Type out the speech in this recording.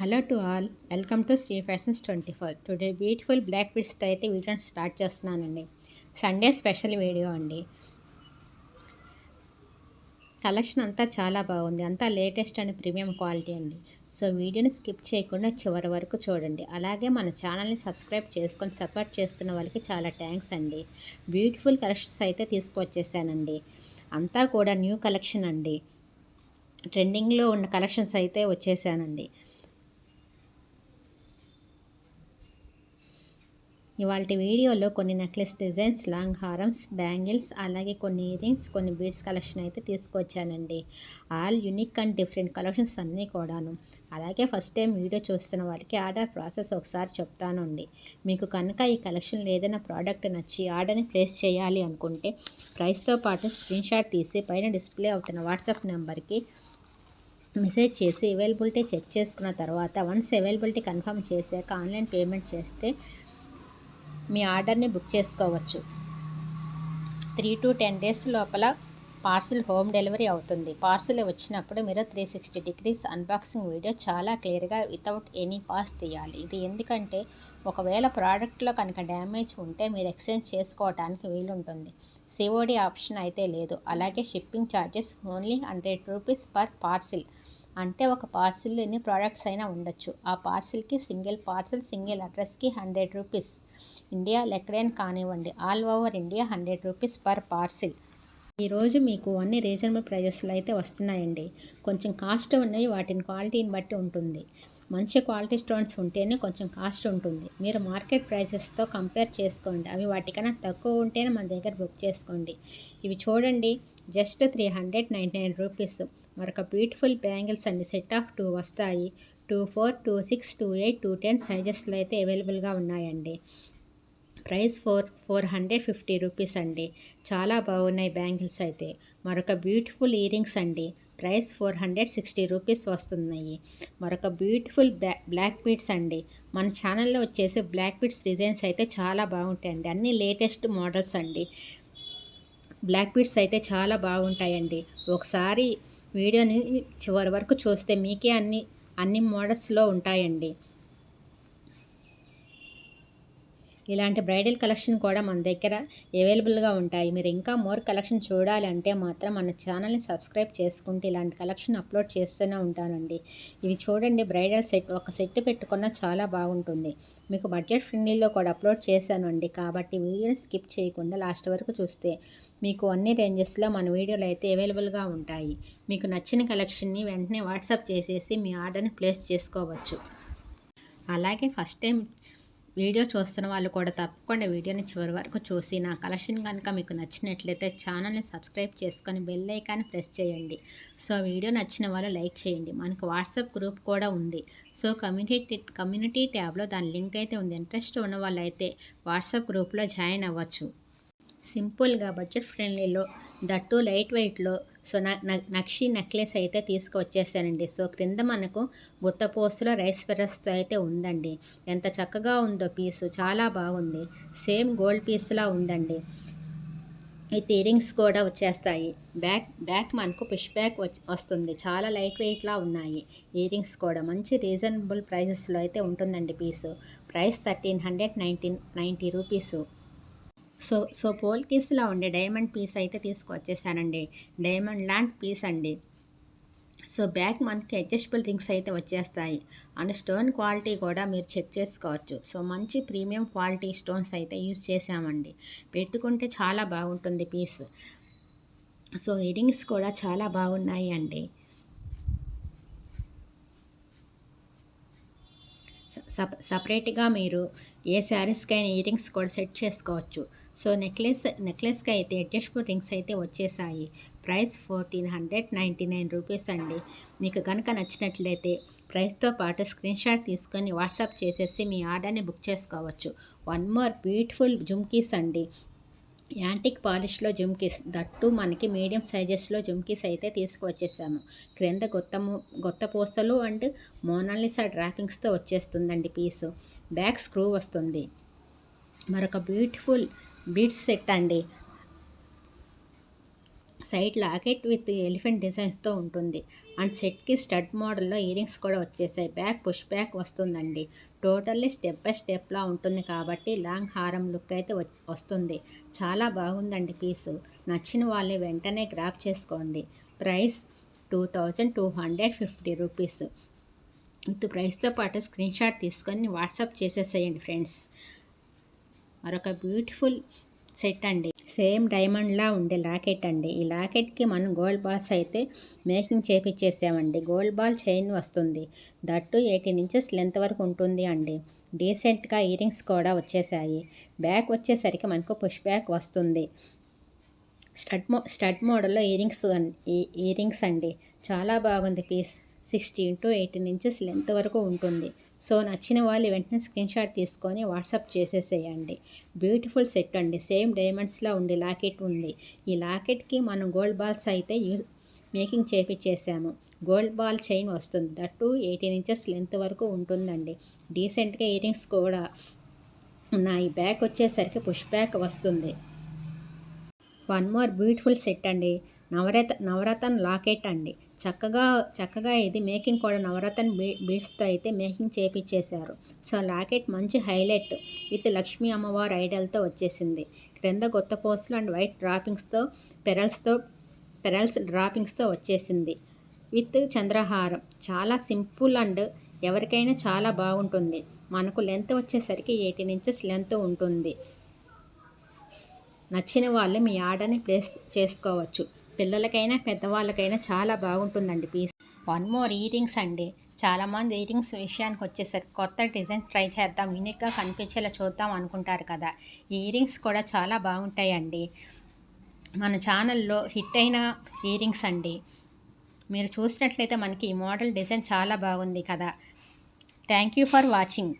Hello to all, welcome to Sri Fashions 24. Today beautiful black బీడ్స్తో అయితే వీడియోని స్టార్ట్ చేస్తున్నానండి. సండే స్పెషల్ వీడియో అండి. కలెక్షన్ అంతా చాలా బాగుంది, అంతా లేటెస్ట్ అండ్ ప్రీమియం క్వాలిటీ అండి. సో వీడియోని స్కిప్ చేయకుండా చివరి వరకు చూడండి. అలాగే మన ఛానల్ని సబ్స్క్రైబ్ చేసుకొని సపోర్ట్ చేస్తున్న వాళ్ళకి చాలా థ్యాంక్స్ అండి. బ్యూటిఫుల్ కలెక్షన్స్ అయితే తీసుకువచ్చేసానండి. అంతా కూడా న్యూ కలెక్షన్ అండి. ట్రెండింగ్లో ఉన్న కలెక్షన్స్ అయితే వచ్చేసానండి. ఇవాళ వీడియోలో కొన్ని నెక్లెస్ డిజైన్స్, లాంగ్ హారమ్స్, బ్యాంగిల్స్, అలాగే కొన్ని ఇయరింగ్స్, కొన్ని బీడ్స్ కలెక్షన్ అయితే తీసుకొచ్చానండి. All unique and different collections అన్నీ కూడాను. అలాగే ఫస్ట్ టైం వీడియో చూస్తున్న వాళ్ళకి ఆర్డర్ ప్రాసెస్ ఒకసారి చెప్తానండి. మీకు కనుక ఈ కలెక్షన్లో ఏదైనా ప్రోడక్ట్ నచ్చి ఆర్డర్ని ప్లేస్ చేయాలి అనుకుంటే ప్రైస్తో పాటు స్క్రీన్ షాట్ తీసి పైన డిస్ప్లే అవుతున్న వాట్సాప్ నెంబర్కి మెసేజ్ చేసి అవైలబిలిటీ చెక్ చేసుకున్న తర్వాత వన్స్ అవైలబిలిటీ కన్ఫర్మ్ చేశాక ఆన్లైన్ పేమెంట్ చేస్తే మీ ఆర్డర్ని బుక్ చేసుకోవచ్చు. 3 to 10 డేస్ లోపల పార్సిల్ హోమ్ డెలివరీ అవుతుంది. పార్సిల్ వచ్చినప్పుడు మీరు 360 డిగ్రీస్ అన్బాక్సింగ్ వీడియో చాలా క్లియర్గా వితౌట్ ఎనీ పాస్ తీయాలి. ఇది ఎందుకంటే ఒకవేళ ప్రోడక్ట్లో కనుక డ్యామేజ్ ఉంటే మీరు ఎక్స్చేంజ్ చేసుకోవడానికి వీలుంటుంది. సిఓడి ఆప్షన్ అయితే లేదు. అలాగే shipping charges only 100 rupees per parcel. అంటే ఒక పార్సిల్ ఎన్ని ప్రోడక్ట్స్ అయినా ఉండొచ్చు. ఆ పార్సిల్కి సింగిల్ పార్సిల్ సింగిల్ అడ్రస్కి 100 రూపీస్. ఇండియాలో ఎక్కడైనా కానివ్వండి, all over India 100 rupees per parcel. ఈరోజు మీకు అన్ని రీజనబుల్ ప్రైజెస్లో అయితే వస్తున్నాయండి. కొంచెం కాస్ట్ ఉన్నాయి, వాటిని క్వాలిటీని బట్టి ఉంటుంది. మంచి క్వాలిటీ స్టోన్స్ ఉంటేనే కొంచెం కాస్ట్ ఉంటుంది. మీరు మార్కెట్ ప్రైసెస్తో కంపేర్ చేసుకోండి. అవి వాటికన్నా తక్కువ ఉంటేనే మన దగ్గర బుక్ చేసుకోండి. ఇవి చూడండి, జస్ట్ 399 రూపీస్. మరొక బ్యూటిఫుల్ బ్యాంగిల్స్ అండి. సెట్ ఆఫ్ 2 వస్తాయి. 24, 26, 28, 210 సైజెస్లో అయితే అవైలబుల్గా ఉన్నాయండి. ప్రైస్ 450 రూపీస్ అండి. చాలా బాగున్నాయి బ్యాంగిల్స్ అయితే. మరొక బ్యూటిఫుల్ ఇయరింగ్స్ అండి. ప్రైస్ 460 రూపీస్ వస్తున్నాయి. మరొక బ్యూటిఫుల్ బ్లాక్ బీడ్స్ అండి. మన ఛానల్లో వచ్చేసి బ్లాక్ బీడ్స్ డిజైన్స్ అయితే చాలా బాగుంటాయండి. అన్ని లేటెస్ట్ మోడల్స్ అండి. బ్లాక్ బీడ్స్ అయితే చాలా బాగుంటాయండి. ఒకసారి వీడియోని చివరి వరకు చూస్తే మీకే అన్ని మోడల్స్లో ఉంటాయండి. ఇలాంటి బ్రైడల్ కలెక్షన్ కూడా మన దగ్గర అవైలబుల్గా ఉంటాయి. మీరు ఇంకా మోర్ కలెక్షన్ చూడాలి అంటే మాత్రం మన ఛానల్ని సబ్స్క్రైబ్ చేసుకుంటే ఇలాంటి కలెక్షన్ అప్లోడ్ చేస్తూనే ఉంటానండి. ఇవి చూడండి, బ్రైడల్ సెట్ ఒక సెట్ పెట్టుకున్న చాలా బాగుంటుంది. మీకు బడ్జెట్ ఫ్రెండ్లీలో కూడా అప్లోడ్ చేశానండి. కాబట్టి వీడియోని స్కిప్ చేయకుండా లాస్ట్ వరకు చూస్తే మీకు అన్ని రేంజెస్లో మన వీడియోలు అయితే అవైలబుల్గా ఉంటాయి. మీకు నచ్చిన కలెక్షన్ని వెంటనే వాట్సాప్ చేసేసి మీ ఆర్డర్ని ప్లేస్ చేసుకోవచ్చు. అలాగే ఫస్ట్ టైం వీడియో చూస్తున్న వాళ్ళు కూడా తప్పకుండా వీడియోని చివరి వరకు చూసి నా కలెక్షన్ కనుక మీకు నచ్చినట్లయితే ఛానల్ని సబ్స్క్రైబ్ చేసుకొని బెల్ ఐకాన్ని ప్రెస్ చేయండి. సో వీడియో నచ్చిన వాళ్ళు లైక్ చేయండి. మనకు వాట్సాప్ గ్రూప్ కూడా ఉంది. సో కమ్యూనిటీ ట్యాబ్లో దాని లింక్ అయితే ఉంది. ఇంట్రెస్ట్ ఉన్న వాళ్ళు అయితే వాట్సాప్ గ్రూప్లో జాయిన్ అవ్వచ్చు. సింపుల్గా బడ్జెట్ ఫ్రెండ్లీలో దట్టు లైట్ వెయిట్లో సో నక్షి నెక్లెస్ అయితే తీసుకువచ్చేసానండి. సో క్రింద మనకు గుత్తపోసులో రైస్ పెరస్తో అయితే ఉందండి. ఎంత చక్కగా ఉందో పీసు, చాలా బాగుంది. సేమ్ గోల్డ్ పీస్లా ఉందండి. విత్ ఇయరింగ్స్ కూడా వచ్చేస్తాయి. బ్యాక్ మనకు పుష్ బ్యాక్ వస్తుంది. చాలా లైట్ వెయిట్లా ఉన్నాయి. ఇయరింగ్స్ కూడా మంచి రీజనబుల్ ప్రైసెస్లో అయితే ఉంటుందండి పీసు. Price 1390 rupees. సో పోల్ కేసులో ఉండే డైమండ్ పీస్ అయితే తీసుకువచ్చేసానండి. డైమండ్ లాంటి పీస్ అండి. సో బ్యాక్ మనకి అడ్జస్టబుల్ రింగ్స్ అయితే వచ్చేస్తాయి. అండ్ స్టోన్ క్వాలిటీ కూడా మీరు చెక్ చేసుకోవచ్చు. సో మంచి ప్రీమియం క్వాలిటీ స్టోన్స్ అయితే యూజ్ చేసామండి. పెట్టుకుంటే చాలా బాగుంటుంది పీస్. సో ఇయరింగ్స్ కూడా చాలా బాగున్నాయి అండి. సపరేట్గా మీరు ఏ శారీస్కైనా ఇయరింగ్స్ కూడా సెట్ చేసుకోవచ్చు. సో నెక్లెస్కి అయితే అడ్జస్టబుల్ రింగ్స్ అయితే వచ్చేసాయి. ప్రైస్ 1499 రూపీస్ అండి. మీకు కనుక నచ్చినట్లయితే ప్రైస్తో పాటు స్క్రీన్ షాట్ తీసుకొని వాట్సాప్ చేసేసి మీ ఆర్డర్ని బుక్ చేసుకోవచ్చు. వన్ మోర్ బ్యూటిఫుల్ జుమ్కీస్ అండి. యాంటిక్ పాలిష్లో జుమ్కీస్, దట్టు మనకి మీడియం సైజెస్లో జుమ్కీస్ అయితే తీసుకువచ్చేసాము. క్రింద గొత్త పూసలు అండ్ మోనాలిసా డ్రాపింగ్స్తో వచ్చేస్తుందండి పీసు. బ్యాక్ స్క్రూ వస్తుంది. మరొక బ్యూటిఫుల్ బీడ్స్ సెట్ అండి. సైడ్ లాకెట్ విత్ ఎలిఫెంట్ డిజైన్స్తో ఉంటుంది. అండ్ సెట్కి స్టడ్ మోడల్లో ఇయరింగ్స్ కూడా వచ్చేసాయి. బ్యాక్ పుష్ బ్యాక్ వస్తుందండి. టోటల్లీ స్టెప్ బై స్టెప్లా ఉంటుంది కాబట్టి లాంగ్ హారం లుక్ అయితే వస్తుంది. చాలా బాగుందండి పీసు. నచ్చిన వాళ్ళు వెంటనే గ్రాప్ చేసుకోండి. Price 2250 rupees. విత్ ప్రైస్తో పాటు స్క్రీన్ షాట్ తీసుకొని వాట్సాప్ చేసేసేయండి ఫ్రెండ్స్. మరొక బ్యూటిఫుల్ సెట్ అండి. సేమ్ డైమండ్లా ఉండే లాకెట్ అండి. ఈ లాకెట్కి మనం గోల్డ్ బాల్స్ అయితే మేకింగ్ చేపించేసామండి. గోల్డ్ బాల్ చైన్ వస్తుంది. దట్టు 18 ఇంచెస్ లెంత్ వరకు ఉంటుంది అండి. డీసెంట్గా ఇయరింగ్స్ కూడా వచ్చేసాయి. బ్యాక్ వచ్చేసరికి మనకు పుష్ బ్యాక్ వస్తుంది. స్టడ్ మోడల్లో ఇయరింగ్స్ అండి. చాలా బాగుంది పీస్. 16 to 18 ఇంచెస్ లెంత్ వరకు ఉంటుంది. సో నచ్చిన వాళ్ళు వెంటనే స్క్రీన్ షాట్ తీసుకొని వాట్సాప్ చేసేసేయండి. బ్యూటిఫుల్ సెట్ అండి. సేమ్ డైమండ్స్లో ఉండే లాకెట్ ఉంది. ఈ లాకెట్కి మనం గోల్డ్ బాల్స్ అయితే మేకింగ్ చేపించేసాము. గోల్డ్ బాల్ చైన్ వస్తుంది. దట్టు 18 ఇంచెస్ లెంత్ వరకు ఉంటుందండి. డీసెంట్గా ఇయరింగ్స్ కూడా ఉన్నాయి. బ్యాక్ వచ్చేసరికి పుష్ బ్యాక్ వస్తుంది. వన్ మోర్ బ్యూటిఫుల్ సెట్ అండి. నవరత్న లాకెట్ అండి. చక్కగా ఇది మేకింగ్ కూడా నవరత్న బీడ్స్తో అయితే మేకింగ్ చేపించేశారు. సో లాకెట్ మంచి హైలైట్ విత్ లక్ష్మీ అమ్మవారి ఐడల్తో వచ్చేసింది. క్రింద కొత్త పోస్టులు అండ్ వైట్ డ్రాపింగ్స్తో పెరల్స్ డ్రాపింగ్స్తో వచ్చేసింది. విత్ చంద్రహారం. చాలా సింపుల్ అండ్ ఎవరికైనా చాలా బాగుంటుంది. మనకు లెంత్ వచ్చేసరికి 18 ఇంచెస్ లెంత్ ఉంటుంది. నచ్చిన వాళ్ళు మీ ఆర్డర్ని ప్లేస్ చేసుకోవచ్చు. పిల్లలకైనా పెద్దవాళ్ళకైనా చాలా బాగుంటుందండి పీస్. వన్ మోర్ ఇయరింగ్స్ అండి. చాలామంది ఇయరింగ్స్ విషయానికి వచ్చేసరికి కొత్త డిజైన్ ట్రై చేద్దాం, యూనిక్గా కనిపించేలా చూద్దాం అనుకుంటారు కదా. ఈ ఇయరింగ్స్ కూడా చాలా బాగుంటాయండి. మన ఛానల్లో హిట్ అయిన ఇయరింగ్స్ అండి. మీరు చూసినట్లయితే మనకి ఈ మోడల్ డిజైన్ చాలా బాగుంది కదా. Thank you for watching.